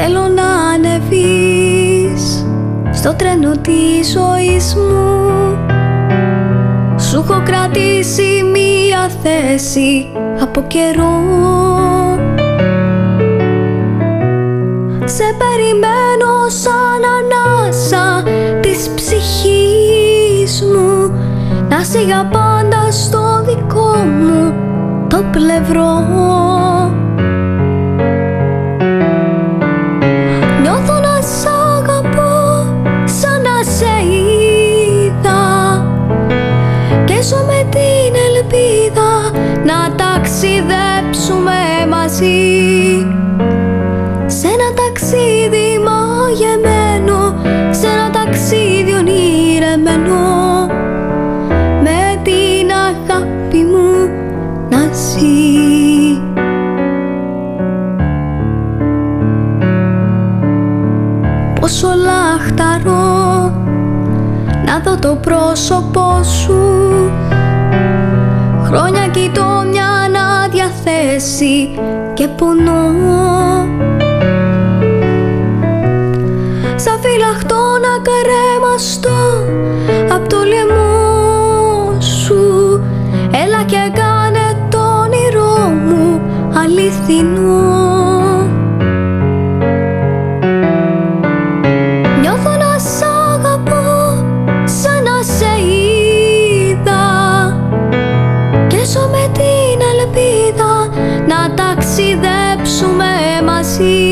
Θέλω να ανεβείς στο τρένο της ζωής μου. Σου έχω κρατήσει μία θέση από καιρό. Σε περιμένω σαν ανάσα της ψυχής μου, να είσαι για πάντα στο δικό μου το πλευρό. Νιώθω να σ' αγαπώ σαν να σε είδα και ζω με την ελπίδα να ταξιδέψουμε μαζί. Σε ένα ταξίδι μαγεμένο, σε ένα ταξίδι ονειρεμένο, με την αγάπη μου να ζει. Πόσο λαχταρώ να δω το πρόσωπό σου. Χρόνια κοιτώ μια άδεια θέση και πονώ. Σαν φυλαχτό να καρέμαστο απ' το λαιμό σου. Έλα και κάνε το όνειρό μου αληθινό. Νιώθω να σ' αγαπώ σαν να σε είδα και ζω με την ελπίδα να ταξιδέψουμε μαζί.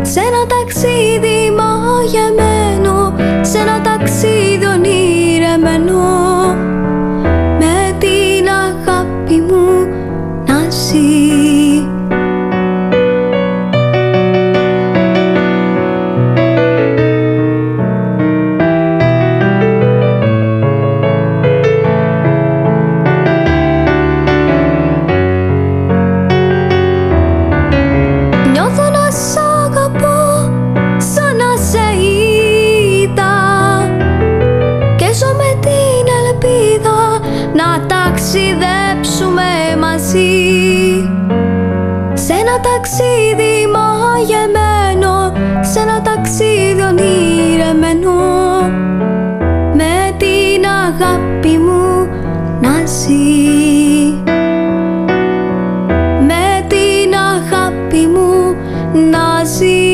Σε ένα ταξίδι μαγεμένο, σε ένα ταξίδι ονειρεμένο, με την αγάπη μου να ζει. Νιώθω να σ' αγαπώ σαν να σε είδα και ζω με την ελπίδα να ταξιδέψουμε μαζί. Σε ένα ταξίδι μαγεμένο, σε ένα ταξίδι ονειρεμένο, με την αγάπη μου να ζει. Με την αγάπη μου να ζει.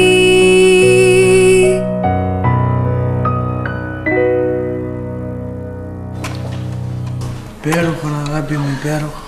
Υπέροχο, αγάπη μου, υπέροχο.